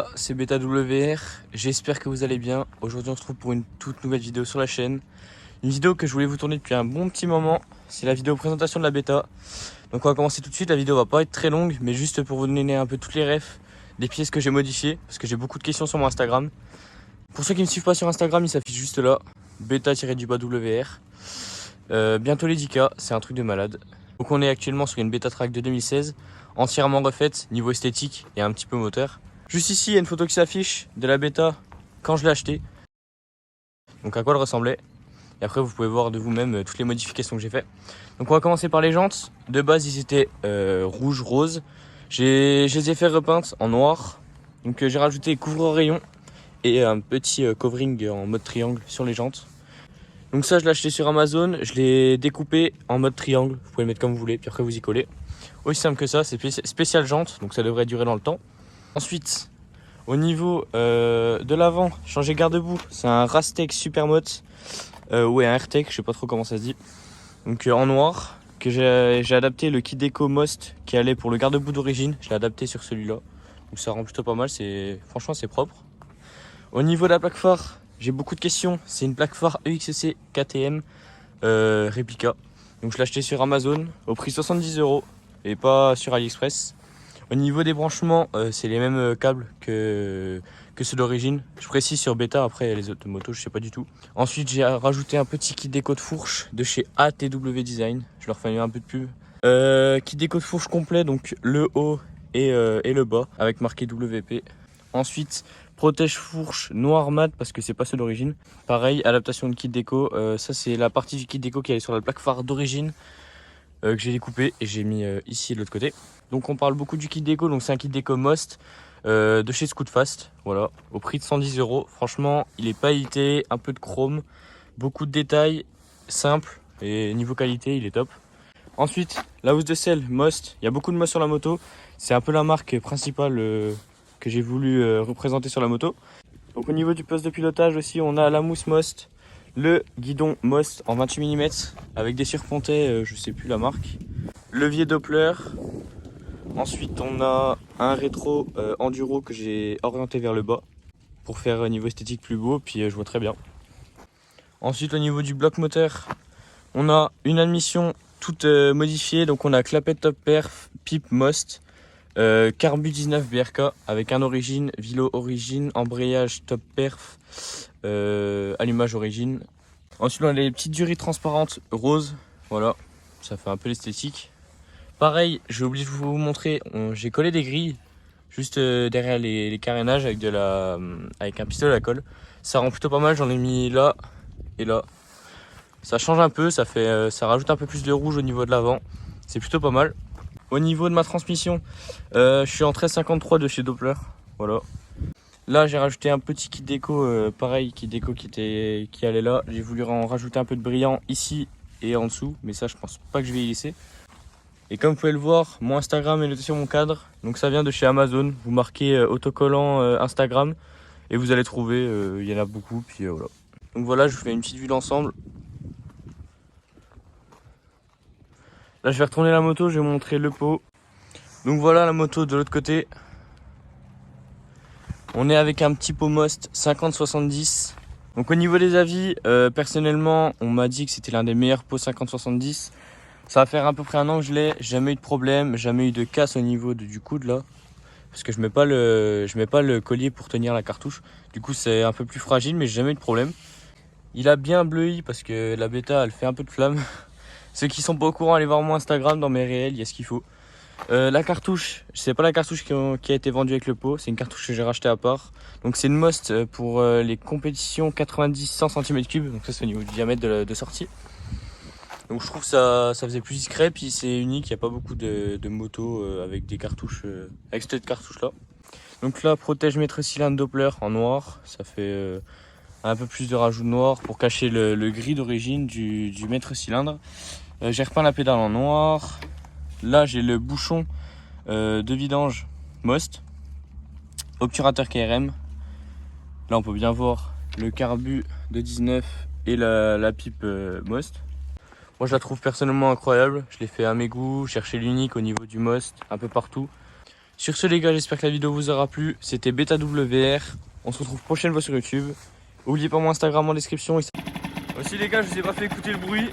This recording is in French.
gars, c'est Beta WR, j'espère que vous allez bien. Aujourd'hui on se retrouve pour une toute nouvelle vidéo sur la chaîne. Une vidéo que je voulais vous tourner depuis un bon petit moment, c'est la vidéo présentation de la bêta. Donc on va commencer tout de suite, la vidéo va pas être très longue, mais juste pour vous donner un peu toutes les refs des pièces que j'ai modifiées, parce que j'ai beaucoup de questions sur mon Instagram. Pour ceux qui ne me suivent pas sur Instagram, il s'affiche juste là, beta-WR. Bientôt les 10K, c'est un truc de malade. Donc on est actuellement sur une bêta track de 2016, entièrement refaite, niveau esthétique et un petit peu moteur. Juste ici, il y a une photo qui s'affiche de la bêta quand je l'ai acheté. Donc à quoi elle ressemblait. Et après, vous pouvez voir de vous-même toutes les modifications que j'ai fait. Donc on va commencer par les jantes. De base, ils étaient rouge, rose. Je les ai fait repeintes en noir. Donc j'ai rajouté couvre-rayon et un petit covering en mode triangle sur les jantes. Donc ça, je l'ai acheté sur Amazon. Je l'ai découpé en mode triangle. Vous pouvez le mettre comme vous voulez, puis après vous y collez. Aussi simple que ça, c'est spécial jante, donc ça devrait durer dans le temps. Ensuite, au niveau de l'avant, changer garde-boue. C'est un Rastec Supermote ou un AirTech, je sais pas trop comment ça se dit. Donc en noir, que j'ai adapté le kit déco Most qui allait pour le garde-boue d'origine. Je l'ai adapté sur celui-là. Donc ça rend plutôt pas mal, franchement c'est propre. Au niveau de la plaque phare, j'ai beaucoup de questions. C'est une plaque phare EXC KTM réplica. Donc je l'ai acheté sur Amazon au prix 70 € et pas sur AliExpress. Au niveau des branchements, c'est les mêmes câbles que ceux d'origine. Je précise sur Beta, après les autres motos, je sais pas du tout. Ensuite, j'ai rajouté un petit kit déco de fourche de chez ATW Design. Je leur fais un peu de pub. Kit déco de fourche complet, donc le haut et le bas, avec marqué WP. Ensuite, protège fourche noir mat parce que c'est pas ceux d'origine. Pareil, adaptation de kit déco. Ça, c'est la partie du kit déco qui est sur la plaque phare d'origine que j'ai découpé et j'ai mis ici de l'autre côté. Donc on parle beaucoup du kit déco, donc c'est un kit déco Most de chez Scootfast, voilà, au prix de 110 €. Franchement, il est pas édité, un peu de chrome, beaucoup de détails, simple et niveau qualité, il est top. Ensuite, la housse de selle Most, il y a beaucoup de Most sur la moto, c'est un peu la marque principale que j'ai voulu représenter sur la moto. Donc au niveau du poste de pilotage aussi, on a la mousse Most, le guidon Most en 28 mm avec des surpontés, je sais plus la marque, levier Doppler. Ensuite, on a un rétro enduro que j'ai orienté vers le bas pour faire niveau esthétique plus beau, puis je vois très bien. Ensuite, au niveau du bloc moteur, on a une admission toute modifiée. Donc, on a clapet top perf, pipe Most, carbu 19 BRK avec un origine, vilo origine, embrayage top perf, allumage origine. Ensuite, on a les petites durées transparentes roses. Voilà, ça fait un peu l'esthétique. Pareil, j'ai oublié de vous montrer, j'ai collé des grilles juste derrière les carénages avec un pistolet à colle. Ça rend plutôt pas mal, j'en ai mis là et là. Ça change un peu, ça rajoute un peu plus de rouge au niveau de l'avant. C'est plutôt pas mal. Au niveau de ma transmission, je suis en 1353 de chez Doppler. Voilà. Là, j'ai rajouté un petit kit déco, pareil, kit déco qui allait là. J'ai voulu en rajouter un peu de brillant ici et en dessous, mais ça, je pense pas que je vais y laisser. Et comme vous pouvez le voir, mon Instagram est noté sur mon cadre, donc ça vient de chez Amazon. Vous marquez autocollant Instagram et vous allez trouver, il y en a beaucoup, puis voilà. Donc voilà, je vous fais une petite vue d'ensemble. Là, je vais retourner la moto, je vais vous montrer le pot. Donc voilà la moto de l'autre côté. On est avec un petit pot Most 50-70. Donc au niveau des avis, personnellement, on m'a dit que c'était l'un des meilleurs pots 50-70. Ça va faire à peu près un an que je l'ai, jamais eu de problème, jamais eu de casse au niveau du coude là. Parce que je mets pas le collier pour tenir la cartouche. Du coup c'est un peu plus fragile, mais j'ai jamais eu de problème. Il a bien bleui parce que la bêta elle fait un peu de flamme. Ceux qui sont pas au courant, allez voir mon Instagram, dans mes réels, il y a ce qu'il faut. La cartouche, c'est pas la cartouche qui a été vendue avec le pot, c'est une cartouche que j'ai rachetée à part. Donc c'est une Most pour les compétitions 90-100 cm3, donc ça c'est au niveau du diamètre de sortie. Donc je trouve que ça faisait plus discret, puis c'est unique, il n'y a pas beaucoup de motos avec des cartouches, avec cette cartouche là. Donc là, protège maître cylindre Doppler en noir, ça fait un peu plus de rajout de noir pour cacher le gris d'origine du maître cylindre. J'ai repeint la pédale en noir. Là j'ai le bouchon de vidange Most, obturateur KRM. Là on peut bien voir le carbu de 19 et la pipe Most. Moi je la trouve personnellement incroyable, je l'ai fait à mes goûts, chercher l'unique au niveau du Most, un peu partout. Sur ce les gars, j'espère que la vidéo vous aura plu. C'était Beta WR. On se retrouve prochaine fois sur YouTube. N'oubliez pas mon Instagram en description. Aussi les gars, je vous ai pas fait écouter le bruit.